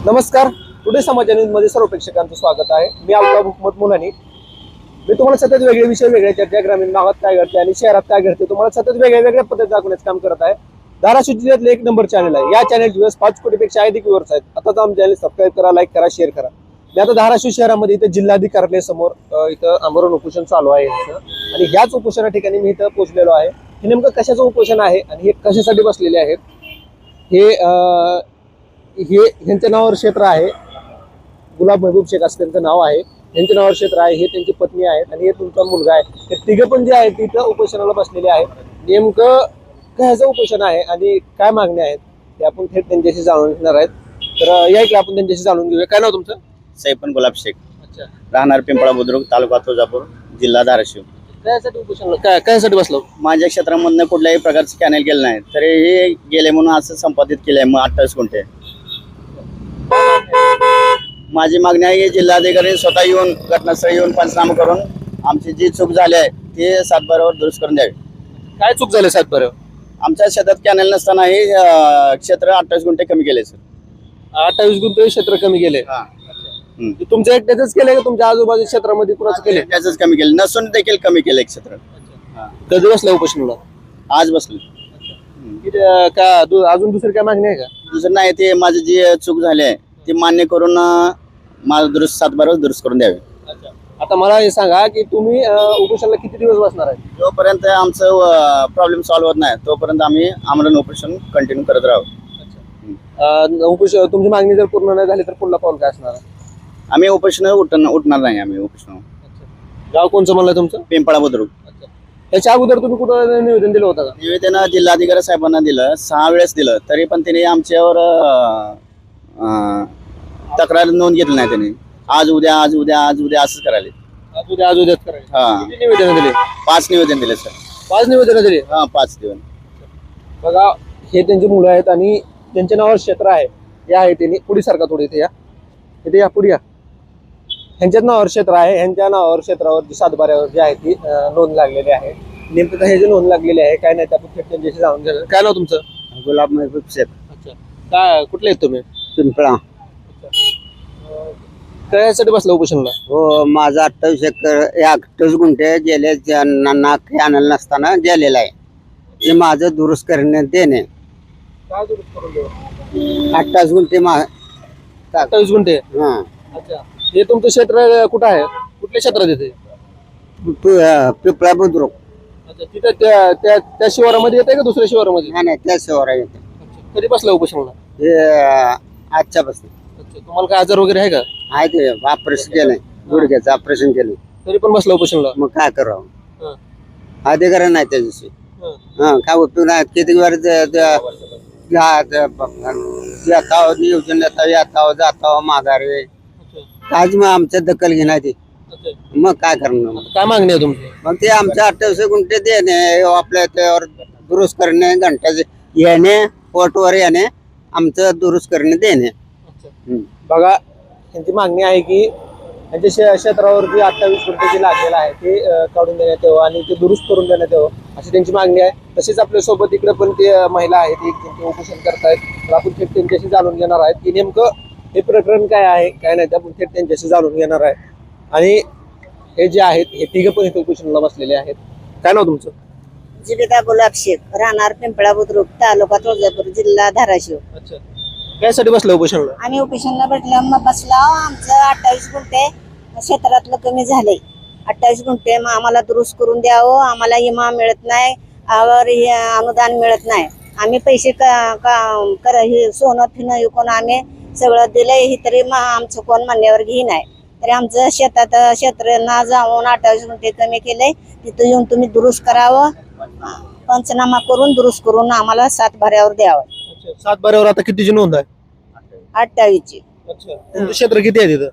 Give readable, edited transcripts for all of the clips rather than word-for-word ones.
नमस्कार. टुडे समाचार न्यूजमध्ये सर्व प्रेक्षकांचं स्वागत आहे. मी अल्ताफ हुकमत मुलानी. मी तुम्हाला सतत वेगळे विषय, वेगळ्या चर्चा, ग्रामीण भागात काय घडते आणि शहरात काय घडते तुम्हाला सतत वेगळ्या पद्धती दाखवण्याचं काम करत आहे. धाराशिव जिल्ह्यातलं एक नंबर चॅनल आहे. या चॅनलचे व्ह्यूअर्स 5 कोटीपेक्षा अधिक व्ह्यूअर्स आहेत. आताच आमच्या चॅनल सबस्क्राईब करा, लाईक करा, शेअर करा. मी आता धाराशिव शहरामध्ये इथं जिल्हाधिकारी समोर इथं आमरण उपोषण चालू आहे आणि ह्याच उपोषणा ठिकाणी मी इथं पोहोचलेलो आहे. हे नेमकं कशाचं उपोषण आहे आणि हे कशासाठी बसलेले आहेत हे ह्यांच्या नावावर क्षेत्र आहे. गुलाब महबूब शेख असं त्यांचं नाव आहे. त्यांच्या नावावर क्षेत्र आहे. हे त्यांची पत्नी आहेत आणि हे तुमचा मुलगा आहे. हे तिघे पण जे आहेत तिथं उपोषणाला बसलेले आहेत. नेमकं कशाचं उपोषण आहे आणि काय मागण्या आहेत ते आपण थेट त्यांच्याशी जाणून घेणार आहेत. तर या की आपण त्यांच्याशी जाणून घेऊया. काय नाव तुमचं? सैफन गुलाब शेख. अच्छा. राहणार पिंपळा बुद्रुक, तालुका तुळजापूर, जिल्हा धाराशिव. कशासाठी उपोषण कशासाठी बसलो? माझ्या क्षेत्रामधनं कुठल्याही प्रकारचं कॅनेल केलं नाही तर हे गेले म्हणून असं संपादित केलंय. मग 28 गुंठे माझी मागणी आहे की जिल्हाधिकारी स्वतः येऊन घटनास्थळी येऊन पंचनामा करून आमची जी चूक झाली आहे ते सातबारावर दुरुस्त करून द्यावी. काय चूक झाली सातबाऱ्यावर? आमच्या शेतात कॅनेल नसताना हे क्षेत्र 28 गुंठे कमी केले सर. 28 गुंठे क्षेत्र कमी केले. तुमच्या एकट्याच केले का तुमच्या आजूबाजूच्या क्षेत्रामध्ये कुणाचं केले? त्याच कमी केले नसून देखील कमी केले क्षेत्र. कधी बसला उपोषणाला? आज बसलो. का अजून दुसरी काय मागणी आहे का? दुसरं नाही, ते माझी जी चूक झाली आहे ती मान्य करून मला दुरुस्त सातबारावर दुरुस्त करून द्यावे. आता मला हे सांगा की तुम्ही उपोषणाला किती दिवस बसणार आहे? जोपर्यंत आमचं प्रॉब्लेम सॉल्व्ह होत नाही तोपर्यंत आम्ही आमरण ऑपरेशन कंटिन्यू करत राहू. तुमची मागणी जर पूर्ण नाही झाली तर पुढला पाऊल काय असणार आहे? आम्ही ऑपरेशन उठणार नाही. आम्ही ऑपरेशन गाव कोणचं म्हणलं तुमचं? पिंपळा बुद्रुक. त्याच्या अगोदर तुम्ही कुठं निवेदन दिलं होतं का? निवेदन जिल्हाधिकारी साहेबांना दिलं, 6 वेळेस दिलं, तरी पण त्यांनी आमच्यावर तक्रार नोंद घेतली नाही. त्यांनी आज उद्या असंच करायला. आज उद्याच करायचं. किती निवेदन दिले? 5 निवेदन दिले सर. 5 निवेदन दिले? 5 निवेदन. बघा, हे त्यांची मुलं आहेत आणि त्यांच्या नावावर क्षेत्र आहे. या आहे त्यांनी पुढे सारखा थोडी इथे या पुढे या. ह्यांच्याच नावावर क्षेत्र आहे. ह्यांच्या नावावर क्षेत्रावर जी सातबाऱ्यावर जे आहे ती नोंद लागलेली आहे. नेमकं हे जे नोंद लागलेली आहे काय नाही ते आपण थेट त्यांच्याशी जाणून घेणार. काय नाव तुमचं? गुलाब महबूब शेख. अच्छा. काय कुठले आहेत तुम्ही? पिंपळा. कशासाठी बसला उपोषणाला? हो, माझा 28 गुंठे गेले कॅनल नसताना गेलेला आहे. ते माझं दुरुस्त करण्यात देणे. काय दुरुस्त करून देऊ? 28 गुंठे 28 गुंठे. अच्छा. हे तुमचं क्षेत्र कुठं आहे? कुठल्या क्षेत्रात येते? पिंपळा बुद्रुक. अच्छा. तिथं त्या शिवारामध्ये येते का दुसऱ्या शिवारामध्ये? नाही, त्या शिवारा येते. कधी बसला उपोषणाला? हे आजच्या पासून. अच्छा. तुम्हाला काय आजार वगैरे आहे का? आहे ते ऑपरेशन केलंय, गुडघ्याचं ऑपरेशन केलं. तरी पण बसला उपोषणाला? मग काय करावं? अधिकार नाही त्याच्याशी. काय उपयोग नाही. किती वेळ नियोजन जाताव माघारी काहीच मग आमच्या दखल घेणार ते. मग काय करणार? काय मागणी आहे तुमची? मग ते आमच्या 28 गुंठे देणे, आपल्या त्यावर दुरुस्त करणे, घंट्याचे येणे, पोटवर येणे, आमचं दुरुस्त करणे देणे. बघा, त्यांची मागणी आहे की त्यांच्या क्षेत्रावर जे 28 गुंठे जे लागलेलं आहे ते काढून देण्यात यावं आणि ते दुरुस्त करून देण्यात यावं अशी त्यांची मागणी आहे. तसेच आपल्या सोबत इकडे पण ते महिला आहेत, एक उपोषण करतायत. तर आपण थेट त्यांच्याशी जाणून घेणार आहेत की नेमकं हे प्रकरण काय आहे काय नाही ते आपण थेट त्यांच्याशी जाणून घेणार आहे. आणि हे जे आहेत हे तिघं पण इथे उपोषणाला बसलेले आहेत. काय नाव तुमचं? जीविका गुलाब शेख. राहणार पिंपळा बुद्रुक, तालुका तुळजापूर, जिल्हा धाराशिव. अच्छा. त्यासाठी बसलं उपोषणाला? आम्ही उपोषणला बसला. आमचं 28 गुंठे क्षेत्रातलं कमी झालंय. 28 गुंठे मग आम्हाला दुरुस्त करून द्यावं. आम्हाला इमा मिळत नाही, अनुदान मिळत नाही. आम्ही पैसे हे सोनं फिनं विकून आम्ही सगळं दिलंय. ही तरी आमचं कोण मान्यवर घेई नाही. तरी आमचं शेतात क्षेत्रांना जाऊन 28 गुंठे कमी केलंय. तिथं येऊन तुम्ही दुरुस्त करावं, पंचनामा करून दुरुस्त करून आम्हाला सातबाऱ्यावर द्यावं. सातबाऱ्यावर आता कितीची नोंद आहे? 28ची. अच्छा. तुमचं क्षेत्र किती आहे तिथं?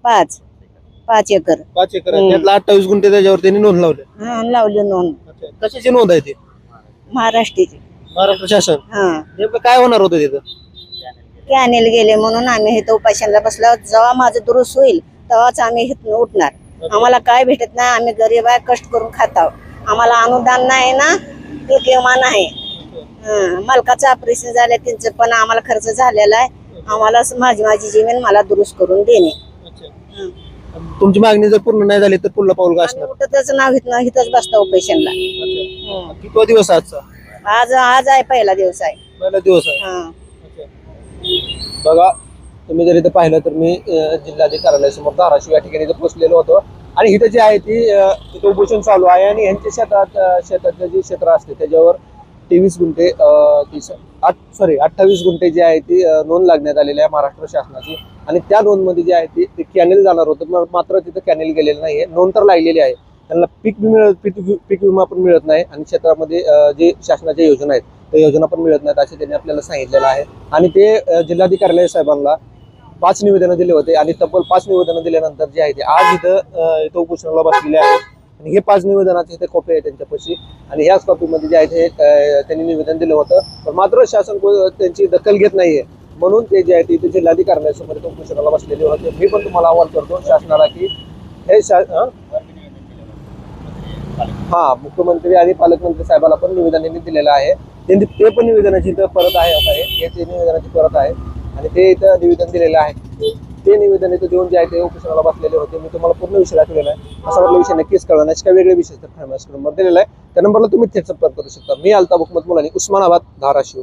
5 एकर. 5 एकर. त्यातला 28 गुंठे त्याच्यावर त्यांनी नोंद लावली. लावली नोंद. कशाची नोंद आहे ती? महाराष्ट्राची. महाराष्ट्र शासन. नेमकं काय होणार होतं तिथं? कॅनेल गेले म्हणून आम्ही इथं उपासनाला बसलो. जेव्हा माझं दुरुस्त होईल तेव्हाच आम्ही इथून उठणार. आम्हाला काय भेटत नाही. आम्ही गरीब आहे, कष्ट करून खात आहोत. आम्हाला अनुदान नाही ना, पीक विमा नाही. मालकाचं ऑपरेशन झालं त्यांचं पण आम्हाला खर्च झालेला आहे. आम्हाला माझी जमीन मला दुरुस्त करून देणे. हं. तुमची मागणी जर पूर्ण नाही झाली तर पुढलं पाऊल काय आणि असणार? उठतच नाव घेत इथंच बसता ऑपरेशनला. कितवा दिवस आहे आजचा? आज आहे पहिला दिवस आहे. पहिला दिवस आहे. हं. बघा तुम्ही जर इथं पाहिलं तर मी जिल्हाधिकारी कार्यालयासमोर धाराशिव या ठिकाणी इथं पोहोचलेलो होतो आणि इथं जे आहे ती इथं उपोषण चालू आहे आणि यांच्या शेतातलं जे क्षेत्र असते त्याच्यावर 23 गुंठे 28 गुंठे जे आहे ती नोंद लागण्यात आलेली आहे महाराष्ट्र शासनाची आणि त्या नोंदमध्ये जे आहे ते कॅनेल जाणार होतं मात्र तिथं कॅनेल गेलेलं नाहीये. नोंद तर लागलेली आहे. त्यांना पीक विमा पण मिळत नाही आणि क्षेत्रामध्ये जे शासनाच्या योजना आहेत त्या योजना पण मिळत नाहीत असे त्यांनी आपल्याला सांगितलेलं आहे. आणि ते जिल्हाधिकारी साहेबांना 5 निवेदनं दिले होते आणि तब्बल 5 निवेदनं दिल्यानंतर जे आहे ते आज इथं उपोषणाला बसलेले आहेत आणि हे 5 निवेदनाचे इथे कॉपी आहे त्यांच्यापाशी आणि ह्याच कॉपीमध्ये जे आहे ते त्यांनी निवेदन दिलं होतं पण मात्र शासन त्यांची दखल घेत नाहीये म्हणून ते जे आहे ते इथे जिल्हाधिकारी कार्यालयासमोर इथं उपोषणाला बसलेले होते. मी पण तुम्हाला आवाहन करतो शासनाला की हे मुख्यमंत्री आणि पालकमंत्री साहेबाला पण निवेदन दिलेलं आहे. त्यांनी ते पण निवेदनाची इथं परत आहे हे ते निवेदनाची परत आहे आणि ते इथं निवेदन दिलेलं आहे. ते निवेदन इथं देऊन जे आहे ते उपोषणाला बसलेले होते. मी तुम्हाला पूर्ण विषय दाखवलेला आहे. असा वाटला विषय नक्कीच कळला नाही काही वेगळे विषय तर नंबर दिलेला आहे त्या नंबरला तुम्ही थेट संपर्क करू शकता. मी अल्ताफ हुकमत मुलानी, उस्मानाबाद, धाराशिव.